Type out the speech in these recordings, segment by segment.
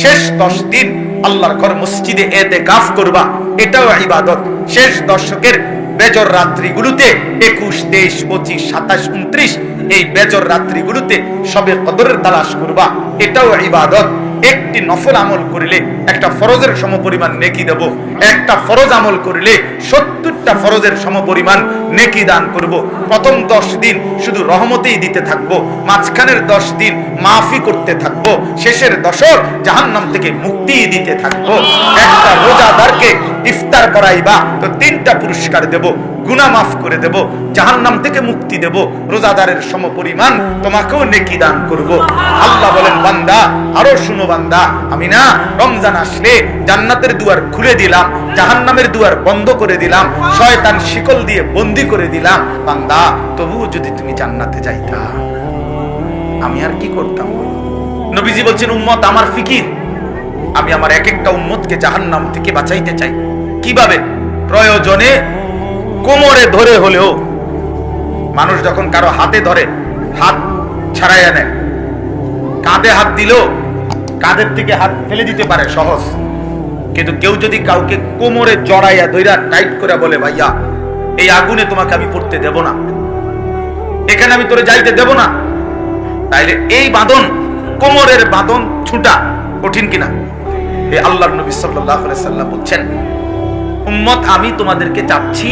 শেষ 10 দিন আল্লাহর ঘর মসজিদে ইতিকাফ করবা, এটাও ইবাদত। শেষ দশকের বেজর রাত্রিগুলোতে 21, 23, 25, 27, 29 এই বেজর রাত্রিগুলোতে সবে কদরের তালাশ করবা, এটাও ইবাদত। একটি নফল আমল করিলে একটা ফরজের সমপরিমাণ নেকি দেব, একটা ফরজ আমল করিলে 70টা ফরজের সমপরিমাণ নেকি দান করব। প্রথম 10 দিন শুধু রহমতেই দিতে থাকবো, মাঝখানের 10 দিন মাফি করতে থাকবো, শেষের দশক জাহান্নাম থেকে মুক্তি দিতে থাকবো। একটা রোজাদারকে ইফতার করাইবা তো 3টা পুরস্কার দেব, গুনাহ মাফ করে দেব, জাহান্নাম থেকে মুক্তি দেব, রোজাদারের সমপরিমাণ তোমাকেও নেকি দান করব। আল্লাহ বলেন, বান্দা আরো শুনো বান্দা, আমি না রমজান আসলে জান্নাতের দুয়ার খুলে দিলাম, জাহান্নামের দুয়ার বন্ধ করে দিলাম, শয়তান শিকল দিয়ে বন্দী করে দিলাম। বান্দা তবুও যদি তুমি জান্নাতে যাইতা আমি আর কি করতাম? নবীজি বলছেন, উম্মত আমার ফিকির, আমি আমার এক একটা উম্মতকে জাহান্নাম থেকে বাঁচাইতে চাই। কিভাবে? প্রয়োজনে কোমরে ধরে হলেও। মানুষ যখন কারো হাতে ধরে হাত ছাড়াইয়া নেয়, কাঁধে হাত দিলেও কাঁধের থেকে হাত ফেলে দিতে পারে সহজ, কিন্তু কেউ যদি কাউকে কোমরে জড়াইয়া ধইরা টাইট করে বলে, ভাইয়া এই আগুনে তোমাকে আমি পড়তে দেব না, এখানে আমি তোরে যাইতে দেব না, তাইলে এই বাঁধন, কোমরের বাঁধন ছুটা কঠিন কিনা? এই আল্লাহর নবী সাল্লাল্লাহু আলাইহি সাল্লাম বলছেন, উম্মত আমি তোমাদেরকে চাচ্ছি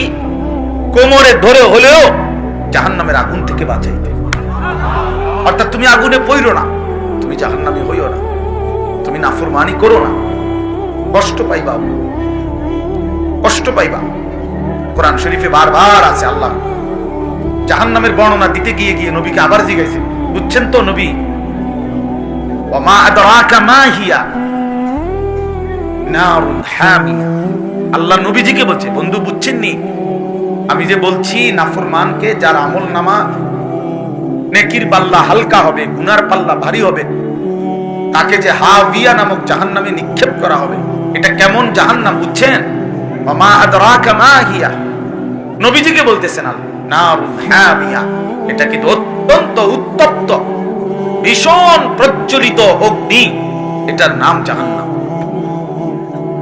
কোমরে ধরে হলেও জাহান্নামের আগুন থেকে বাঁচাইতে। অর্থাৎ তুমি আগুনে পইরো না, তুমি জাহান্নামী হইও না, তুমি নাফরমানি করো না, কষ্ট পাইবা, কষ্ট পাইবা। কোরআন শরীফে বারবার আছে আল্লাহ জাহান্নামের বর্ণনা দিতে গিয়ে গিয়ে নবীকে আবার জিজ্ঞাসা, বুঝছেন তো নবী? ওমা আদরাকা মা হিয়া নারুন হামিয়া। আল্লাহ নবীজিকে বলছে, বন্ধু বুঝছেননি আমি যে বলছি নাফরমানকে যার আমল নামা নেকির পাল্লা হালকা হবে, গুনার পাল্লা ভারী হবে, তাকে যে হাবিয়া নামক জাহান্নামে নিক্ষেপ করা হবে, এটা কেমন জাহান্নাম বুঝছেন? ওমা আদরাকা মা হিয়া, নবীজিকে বলতেছেন নারুন হামিয়া, এটা কিন্তু অত্যন্ত উত্তপ্ত ভীষণ প্রজ্বলিত অগ্নি, এটার নাম জাহান্নাম।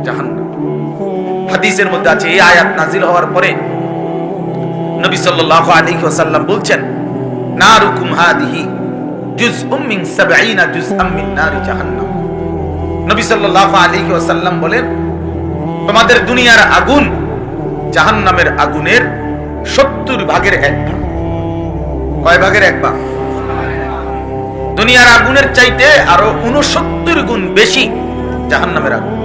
জাহান্নাম হাদিসের মধ্যে আছে, এই আয়াত নাজিল হওয়ার পরে নবী সাল্লাল্লাহু আলাইহি ওয়াসাল্লাম বলছেন, নারুকুম হাদিহি জুজউম মিন 70 জুজআম মিন নারি জাহান্নাম। নবী সাল্লাল্লাহু আলাইহি ওয়াসাল্লাম বলেন, তোমাদের দুনিয়ার আগুন জাহান্নামের আগুনের 70 ভাগের 1 ভাগ। কয় ভাগের 1 ভাগ? দুনিয়ার আগুনের চাইতে আরো 69 গুণ বেশি জাহান্নামের আগুন।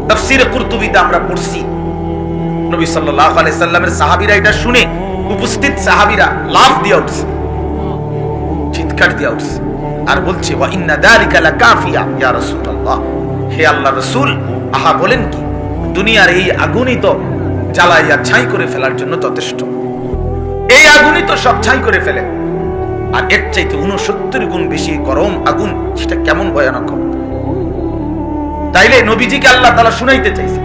তাফসীরে কুরতুবীতে আমরা পড়ছি, নবী সাল্লাল্লাহু আলাইহি সাল্লামের সাহাবীরা এটা শুনে, উপস্থিত সাহাবীরা লাফ দিয়ে উঠছে, চিৎকার দিয়ে উঠছে, আর বলছে, ওয়া ইন্না যালিকা লাকাফিয়া ইয়া রাসূলুল্লাহ, হে আল্লাহর রাসূল, আহা বলেন কি, দুনিয়ার এই আগুনই তো জ্বালাইয়া ছাই করে ফেলার জন্য যথেষ্ট, এই আগুনই তো সব ছাই করে ফেলে, আর এর চাইতে 69 গুণ বেশি গরম আগুন, সেটা কেমন ভয়ানক হবে? তাইলে নবীজিকে আল্লাহ তাআলা শুনাইতে চাইছে,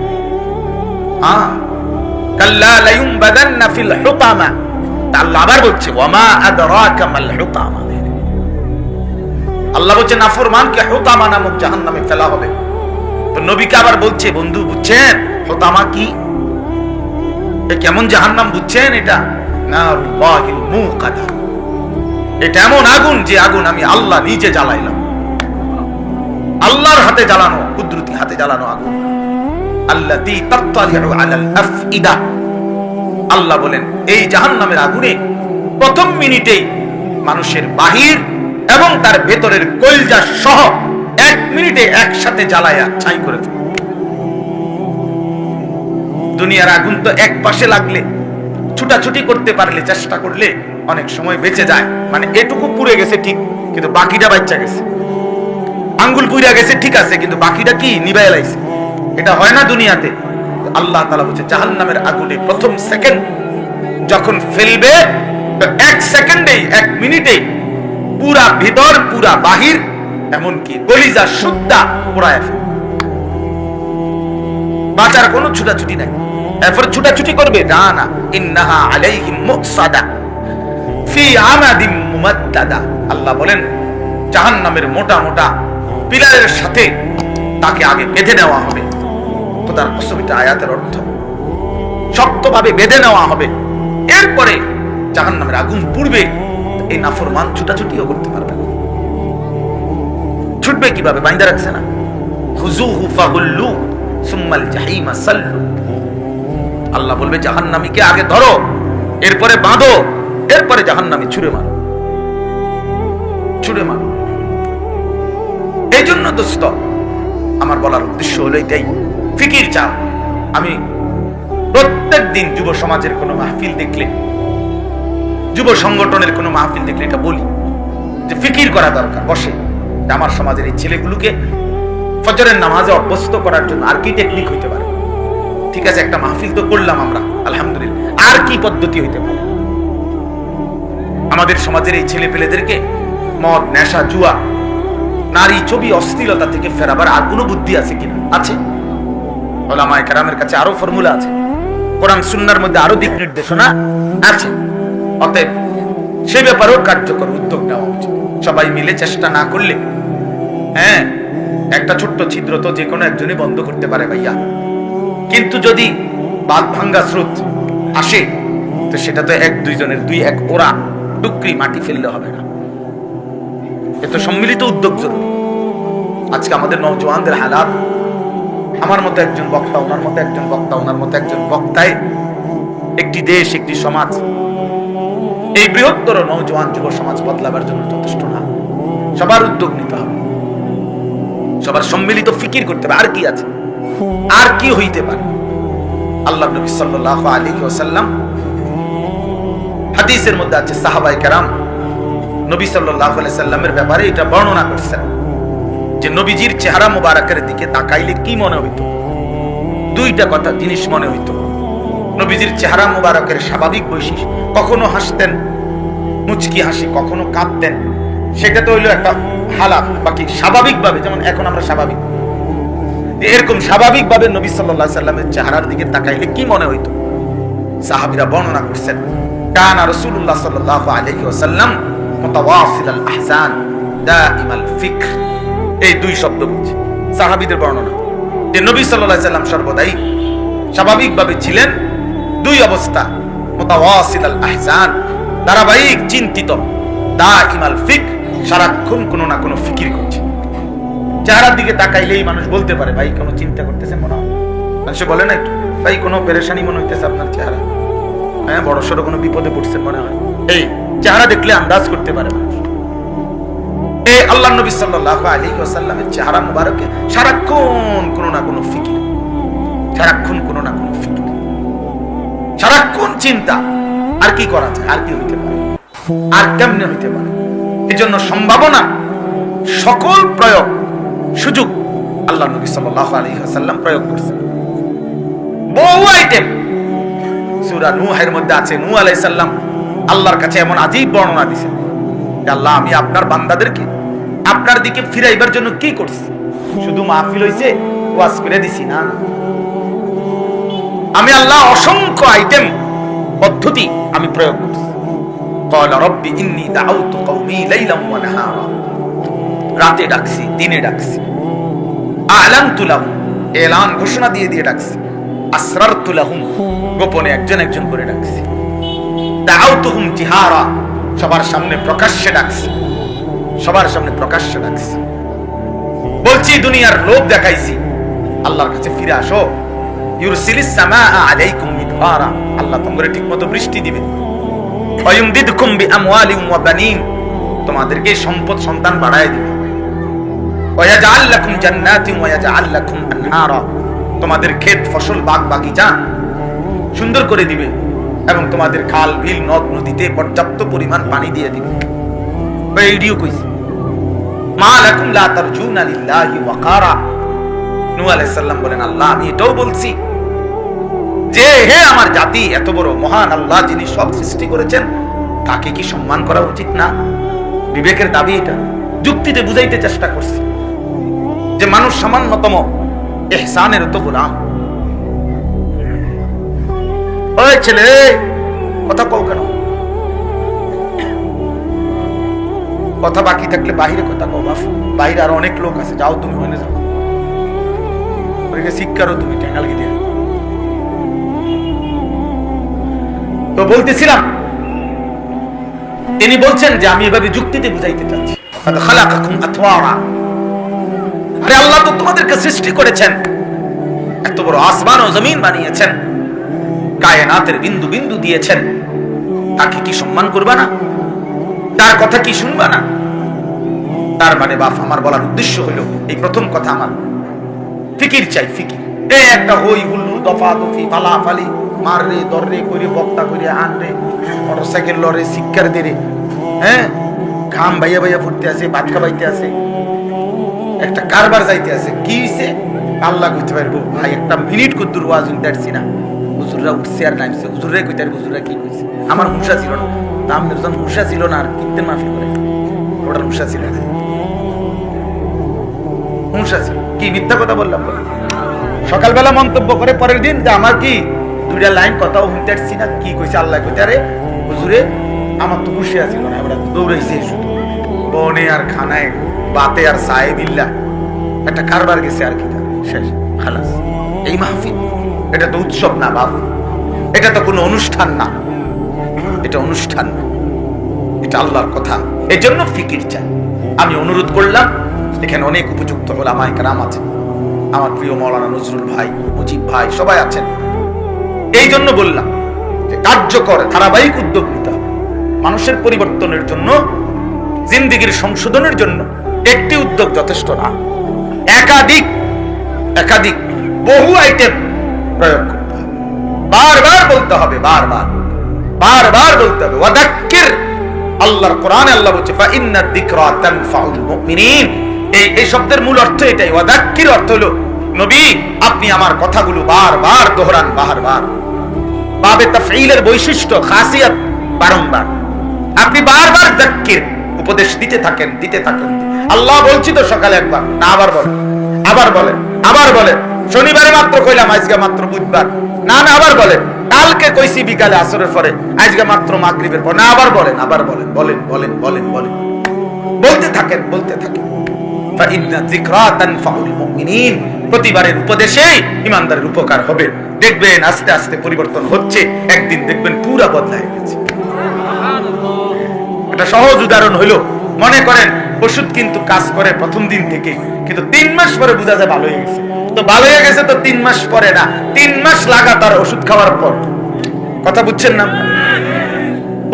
কাল্লা লায়ুমবাদান্না ফিল হুতামা। আল্লাহ আবার বলছে, ওয়ামা আদরাকা মাল হুতামা, আল্লাহ বলছে নাফরমানকে হুতামা নামক জাহান্নামে ফেলা হবে। তো নবীকে আবার বলছে, বন্ধু বুঝছেন হুতামা কি? কেমন জাহান্নাম বুঝছেন? এটা নারুল্লাহিল মুকাদা, এটা এমন আগুন যে আগুন আমি আল্লাহ নিজে জ্বালাইলাম, আল্লাহর হাতে জ্বালানো, কুদরতি হাতে জ্বালানো আগুন। আল্লাতী তাত্তালিউ আলাল আফইদা, আল্লাহ বলেন এই জাহান্নামের আগুনে প্রথম মিনিটেই মানুষের বাহির এবং তার ভেতরের কলিজা সহ 1 মিনিটে একসাথে জ্বালায়া ছাই করে ফেলে। দুনিয়ার আগুন তো এক পাশে লাগলে, ছুটাছুটি করতে পারলে, চেষ্টা করলে অনেক সময় বেঁচে যায়, মানে এটুকু পুড়ে গেছে ঠিক, কিন্তু বাকিটা বাচ্চা গেছে, আঙ্গুল পুড়ে গেছে ঠিক আছে, কিন্তু বাকিটা কি নিভাইয়া লাইছে, এটা হয় না দুনিয়াতে। আল্লাহ তাআলা বলছে জাহান্নামের আগুনে প্রথম সেকেন্ড যখন ফেলবে, তো 1 সেকেন্ডেই 1 মিনিটেই পুরা ভিতর পুরা বাহির এমনকি কলিজা সুদ্ধা পোড়ায় ফেলবে, বাঁচার কোনো ছুটাছুটি নাই। এরপর ছুটাছুটি করবে না, ইন্নাহা আলাইহিম মুকসাদা ফি আমাদিম মুমাদ্দাদা। আল্লাহ বলেন জাহান্নামের মোটা মোটা পিলারের সাথে তাকে আগে বেঁধে নেওয়া হবে। খোদার কসম, এটা আয়াতের অর্থ। শক্তভাবে বেঁধে নেওয়া হবে, এরপরে জাহান্নামের আগুন পুড়বে। এই নাফরমান ছুটাছুটিও করতে পারবে না। ছুটবে কিভাবে? বাইন্দা রাখছে না। খুযুহু ফাগুল্লু সুম্মাল জাহিমা সাল্লু। আল্লাহ বলবে জাহান্নামীকে আগে ধরো, এরপরে বাঁধো, এরপরে জাহান্নামী ছুঁড়ে মারো, ছুঁড়ে মারো। এই জন্য দোস্ত, আমার বলার উদ্দেশ্য হলো এটাই। ফিকির চাও। আমি প্রত্যেক দিন যুব সমাজের কোনো মাহফিল দেখলে, যুব সংগঠনের কোনো মাহফিল দেখলে এটা বলি যে ফিকির করা দরকার। বসে যে আমার সমাজের এই ছেলেগুলোকে ফজরের নামাজে অভ্যস্ত করার জন্য আর কি টেকনিক হইতে পারে। ঠিক আছে, একটা মাহফিল তো করলাম আমরা, আলহামদুলিল্লাহ, আর কি পদ্ধতি হইতে পারে আমাদের সমাজের এই ছেলে পেলেদেরকে মদ, নেশা, জুয়া, নারী, ছবি, অশ্লীলতা থেকে ফেরাবার আর কোনো বুদ্ধি আছে কিনা? আছে। উলামায়ে কেরামের কাছে আরো ফর্মুলা আছে, কোরআন সুন্নাহর মধ্যে আরো দিক নির্দেশনা আছে। অতএব সে ব্যাপারেও কার্যকর উদ্যোগ নেওয়া উচিত। সবাই মিলে চেষ্টা না করলে, হ্যাঁ, একটা ছোট্ট ছিদ্র তো যে কোনো একজনই বন্ধ করতে পারে ভাইয়া। কিন্তু যদি বাঁধ ভাঙ্গা স্রোত আসে, তো সেটা তো এক দুইজনের, দুই এক ওরা টুকরি মাটি ফেললে হবে না। এ তো সম্মিলিত উদ্যোগ জরুরি। আজকে আমাদের নওজওয়ানদের হালাত, আমার মতো একজন বক্তা, ওনার মতো একজন বক্তা, ওনার মতো একজন বক্তায় একটি দেশ, একটি সমাজ, এই বৃহত্তর নওজওয়ান যুব সমাজ বদলাবার জন্য যথেষ্ট না। সবার উদ্যোগ নিতে হবে, সবার সম্মিলিত ফিকির করতে হবে। আর কি আছে? আর কি হইতে পারে? আল্লাহ নবী সাল্লাল্লাহু আলাইহি ওয়াসাল্লাম, হাদিসের মধ্যে আছে, সাহাবায়ে কেরাম নবী সাল্লাল্লাহু আলাইহি সাল্লামের ব্যাপারে এটা বর্ণনা করছেন যে নবীজির চেহারা মুবারকের দিকে তাকাইলে কি মনে হইতো? দুইটা কথা, জিনিস মনে হইতো। নবীজির চেহারা মুবারকের স্বাভাবিক বৈশিষ্ট্য, কখনো হাসতেন মুচকি হাসি, কখনো কাঁদতেন, সেটা তো হইলো একটা হালাত। বাকি স্বাভাবিকভাবে, যেমন এখন আমরা স্বাভাবিক, এরকম স্বাভাবিকভাবে নবী সাল্লাল্লাহু আলাইহি সাল্লামের চেহারার দিকে তাকাইলে কি মনে হইতো? সাহাবীরা বর্ণনা করছেন, কানা রাসূলুল্লাহ সাল্লাল্লাহু আলাইহি ওয়াসাল্লাম মুতাওয়াসিলাল আহসান দাইমাল ফিকর। এই দুই শব্দ বুঝি সাহাবীদের বর্ণনা যে নবী সাল্লাল্লাহু আলাইহি সাল্লাম সর্বদাই স্বাভাবিকভাবে ছিলেন, দুই অবস্থা, মুতাওয়াসিলাল আহসান, ধারাবাহিক চিন্তিত, দাইমাল ফিকর, সারাক্ষণ কোনো না কোনো ফিকির করছে। চেহারার দিকে তাকাইলেই মানুষ বলতে পারে, ভাই কোনো চিন্তা করতেছেন মনে হয়। মানুষ বলে না একটু, ভাই কোনো পেরেশানি মনে হইতেছে আপনার চেহারা, হ্যাঁ, বড় সড়ো কোনো বিপদে পড়ছেন মনে হয়। এই চেহারা দেখলে আন্দাজ করতে পারে মানুষ। এই আল্লাহ নবী সাল্লাল্লাহু আলাইহি ওয়াসাল্লামের চেহারা মুবারকে সারাক্ষণ কোনো না কোনো ফিকির, সারাক্ষণ কোনো না কোনো ফিকির, সারাক্ষণ চিন্তা। আর কি করা যায়? আর কি হইতে পারে? আর কেমনে হইতে পারে? এই জন্য সম্ভাবনা, সকল প্রয়োগ, সুযোগ আল্লাহ নবী সাল্লাল্লাহু আলাইহি ওয়াসাল্লাম প্রয়োগ করছেন। বহু আইটেম সূরা নূহের মধ্যে আছে। নূহ আলাইহিস সালাম আল্লাহর কাছে এমন আজীব বর্ণনা দিয়েছেন, আল্লাহ, আমি আপনার বান্দাদেরকে আপনার দিকে ফিরাইবার জন্য কি করছি? শুধু মাহফিল হইছে, ওয়াজ করে দিছি না, আমি আল্লাহ অসংখ্য আইটেম, পদ্ধতি আমি প্রয়োগ করছি। ক্বালা রাব্বি ইন্নী দাআউতু কওমি লাইলাম ওয়া নাহারা, রাতে ডাকছি, দিনে ডাকছি। আ'লানতু লাহুম, এলান ঘোষণা দিয়ে দিয়ে ডাকছি। আসরারতু লাহুম, গোপনে একজন একজন করে ডাকছি। দাআউতুহুম জিহারা, সবার সামনে প্রকাশ্যে ডাকছি, সবার সামনে প্রকাশ্যে ডাকছি। বলছি দুনিয়ার লোভ দেখাইছি, আল্লাহর কাছে ফিরে আসো। ইউরসিলিস সামাআ আলাইকুম মিদরারা, আল্লাহ তোমাদের ঠিকমতো বৃষ্টি দিবে। ওয়ায়ুমদিদকুম বিআমওয়ালিন ওয়া বানিন, তোমাদেরকে সম্পদ সন্তান বাড়ায় দিবে। ওয়ায়াজআল লাকুম জান্নাতিন ওয়া ইয়াজআল লাকুম আনহারা, তোমাদের ক্ষেত ফসল বাগ বাগিচা সুন্দর করে দিবে এবং তোমাদের খাল বিল নদ নদীতে পর্যাপ্ত পরিমাণ পানি দিয়ে দিবে। এইডিও কইছে, মা লাকুম লা তারজুনা লিল্লাহি ওয়াকারা। নূহ আলাইহিস সালাম বলেন, আল্লাহ, আমি এটাও বলছি যে হে আমার জাতি, এত বড় মহান আল্লাহ যিনি সব সৃষ্টি করেছেন, তাকে কি সম্মান করা উচিত না? বিবেকের দাবি এটা। যুক্তিতে বুঝাইতে চেষ্টা করছি যে মানুষ সামান্যতম ইহসানের তো গোলাম। ওই ছেলে, কথা কও কেন? কথা বাকি থাকলে বাহিরে কথা কও বাপ, বাইরে আরো অনেক লোক আছে, যাও তুমি ওখানে যাও, ওইকে শিক্ষারও তুমি টেঙ্গাল গিয়ে। তো বলতেছিলাম, তিনি বলছেন যে আমি এভাবে যুক্তিতে বুঝাইতে চাচ্ছি, খালাকাকুম আতওয়ারা, আরে আল্লাহ তো তোমাদেরকে সৃষ্টি করেছেন, এত বড় আসমান ও জমিন বানিয়েছেন, কায়নাতের বিন্দু বিন্দু দিয়েছেন, তাকে কি সম্মান করবা না? তার কথা কি শুনবা না? তার মানে বাপ আমার বলার উদ্দেশ্য হলো, এই প্রথম কথা আমার ফিকির চাই, ফিকির। এই একটা হই হুল্লু দফা দফি ফালাফালি মাররে দররে করে বক্তা করে আনরে মোটরসাইকেল লরে শিক্ষার দেরে, হ্যাঁ ঘাম ভাইয়া ভাইয়া ফুটতে আছে, ভাত খাবাইতে আছে, একটা কারবার যাইতে আছে, কি হইছে আল্লাহ কইতে পারবো। ভাই একটা মিনিট কদ্দুর ওয়াজ শুনতে আসছি না, হুজুররা উঠছে আর নামছে, হুজুররাই কইতে পারবো হুজুররা কি কইছে। আমার হুঁশা ছিল না, আমাদের যখন হুঁশা ছিল না আর কীর্তেন মাহফিল করে, ওটার হুঁশা ছিল না, হুঁশা ছিল কি মিথ্যা কথা বললাম। সকালবেলা মন্তব্য করে পরের দিন যে আমার কি দুইটা লাইন কথাও শুনতে আসছি না, কি কইছে আল্লাহ কইতে, আরে হুজুরে আমার তো হুঁশে ছিল না, আমরা দৌড়াইছে শুধু বনে আর খানায় বাতে আর সায়ে বিল্লা একটা কারবার গেছে আর কি, শেষ খালাস। এই মাহফিল এটা তো উৎসব না বাপ, এটা তো কোনো অনুষ্ঠান না, এটা অনুষ্ঠান না, এটা আল্লাহর কথা। এই জন্য ফিকির চাই। আমি অনুরোধ করলাম, এখানে অনেক উপযুক্ত ওলামায়ে কেরাম আছেন, আমার প্রিয় মাওলানা নজরুল ভাই, মুজিব ভাই, সবাই আছেন। এই জন্য বললাম যে কার্যকর ধারাবাহিক উদ্যোগ নিতে হবে মানুষের পরিবর্তনের জন্য, জিন্দেগির সংশোধনের জন্য। একটি উদ্যোগ যথেষ্ট না, একাধিক একাধিক বহু আইটেম প্রয়োগ করতে হবে, বারবার বলতে হবে, বারবার বারবার বলতে হবে। ওয়াদাক্কির, আল্লাহর কোরআনে আল্লাহ বলছে ফা ইন্নাদ যিকরা তানফাউল মুমিনিন। এই শব্দের মূল অর্থ এটাই। ওয়াদাক্কির অর্থ হলো নবী আপনি আমার কথাগুলো বারবার দোহরান, বারবার। বাবে তাফঈলের বৈশিষ্ট্য খাসিয়াত বারংবার, আপনি বারবার যাক্কির উপদেশ দিতে থাকেন, দিতে থাকেন। আল্লাহ বলছি তো সকালে একবার না, আবার বলেন, আবার বলেন, আবার বলেন। শনিবারে মাত্র কইলাম, আজকে মাত্র বুধবার, না না আবার বলেন। কালকে কইছি বিকালে আসরের পরে, আজকে মাত্র মাগরিবের পর, না আবার বলেন, আবার বলেন, বলেন বলেন বলেন বলেন, বলতে থাকেন, বলতে থাকেন। ফা ইন্না যিকরা তানফাউল মুমিনিন, প্রতিবারের উপদেশে ইমানদারের উপকার হবে। দেখবেন আস্তে আস্তে পরিবর্তন হচ্ছে, একদিন দেখবেন পুরা বদলায় গেছে। একটা সহজ উদাহরণ হলো, মনে করেন ওষুধ কিন্তু কাজ করে প্রথম দিন থেকে, কিন্তু 3 মাস পরে বোঝা যায় ভালো হয়ে গেছে। তো ভালো হয়ে গেছে তো 3 মাস পরে না, 3 মাস লাগাতার ওষুধ খাওয়ার পর। কথা বুঝছেন না?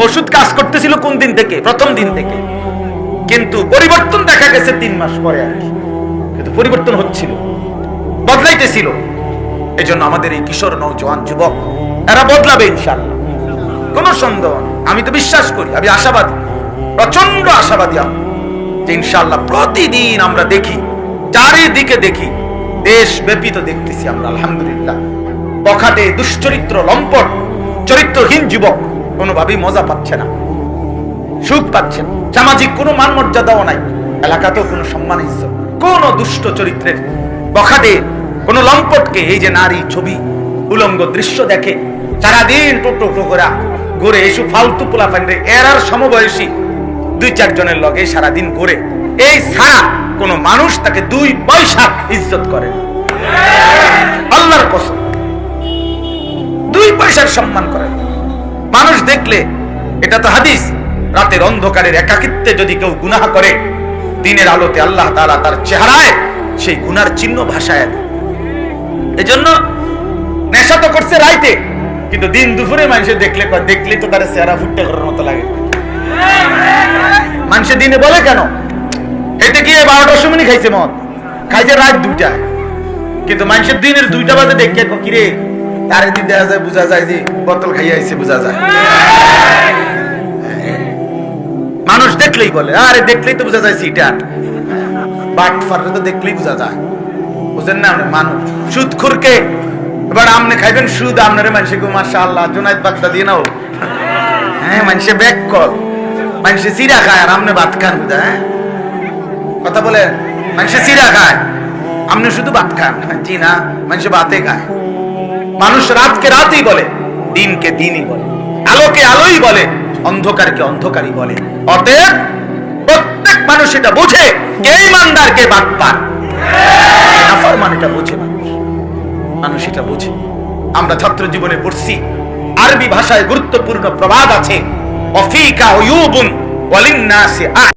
ওষুধ কাজ করতেছিল কোন দিন থেকে? প্রথম দিন থেকে, কিন্তু পরিবর্তন দেখা গেছে 3 মাস পরে আর কি, কিন্তু পরিবর্তন হচ্ছিল, বদলাইতেছিল। এই জন্য আমাদের এই কিশোর নওজোয়ান যুবক এরা বদলাবে ইনশাআল্লাহ, কোনো সন্দেহ নেই। আমি তো বিশ্বাস করি, আমি আশাবাদী, প্রচন্ড আশাবাদী আমি যে ইনশাআল্লাহ প্রতিদিন আমরা দেখি, চারিদিকে দেখি, দেশ ব্যাপী তো দেখতেছি আমরা আলহামদুলিল্লাহ, বখাটে দুশ্চরিত্র লম্পট চরিত্রহীন যুবক কোনোভাবেই মজা পাচ্ছে না, সুখ পাচ্ছে না, সামাজিক কোনো মান মর্যাদাও নাই, এলাকাতেও কোনো সম্মান ইজ্জত, কোন দুষ্ট চরিত্রের বখাটে কোন লম্পটকে এই যে নারী ছবি উলঙ্গ দৃশ্য দেখে সারাদিন টোটো করে ঘুরে, এসব ফালতু পোলাপানরে এরার সমবয়সী 2-4 জনের লগে সারাদিন ঘুরে, এই ছাড়া কোন মানুষ তাকে 2 পয়সা ইজ্জত করে না। আল্লাহর কসম, 2 পয়সার সম্মান করে মানুষ দেখলে। এটা তো হাদিস, রাতের অন্ধকারের একাকিত্বে যদি কেউ গুনাহ করে, দিনের আলোতে আল্লাহ তাআলা তার চেহারায় সেই গুনার চিহ্ন ভাসায় দেয়। এজন্য নেশা তো করছে রাইতে, কিন্তু দিন দুপুরে মানুষে দেখলে তো তার চেহারা ফুটে করার মতো লাগে। মানুষে দিনে বলে কেন এতে কি 12টার সময় খাইছে মদ, খাইছে রাত 2টায়, কিন্তু মানুষের দিনের 2টা বাজে দেখে কিরে তার দিন দেখা যায়, বোঝা যায় যে বোতল খাইয়া আইছে, বোঝা যায়। মানুষ দেখলেই বলে, আরে দেখলেই তো বোঝা যায় সিটার বাট ফাররে তো দেখলেই বোঝা যায়, বুঝেন না? মানুষ সুদখোরকে এবার আমনে খাইবেন সুদ, আপনারে মানুষে গো মাশাআল্লাহ জুনাইদ বাগদাদি নাও, হ্যাঁ মানুষে ব্যাক কল, মানুষে চিরা খায় আর আমনে ভাত খান, হ্যাঁ কথা বলে, মানুষে চিরা খায় আমনে শুধু ভাত খান, জি না মানুষে ভাতে খায়। মানুষ রাতকে রাতই বলে, দিনকে দিনই বলে, আলোকে আলোই বলে, অন্ধকারকে অন্ধকারই বলে। অতএব মানুষ এটা বোঝে কে ইমানদার কে বাটপার, নাফরমান এটা বোঝে মানুষ এটা বোঝে। আমরা ছাত্র জীবনে পড়ছি আরবি ভাষায় গুরুত্বপূর্ণ প্রবাদ আছে, অফিকা উয়ুবুন ওয়ালিন্নাসি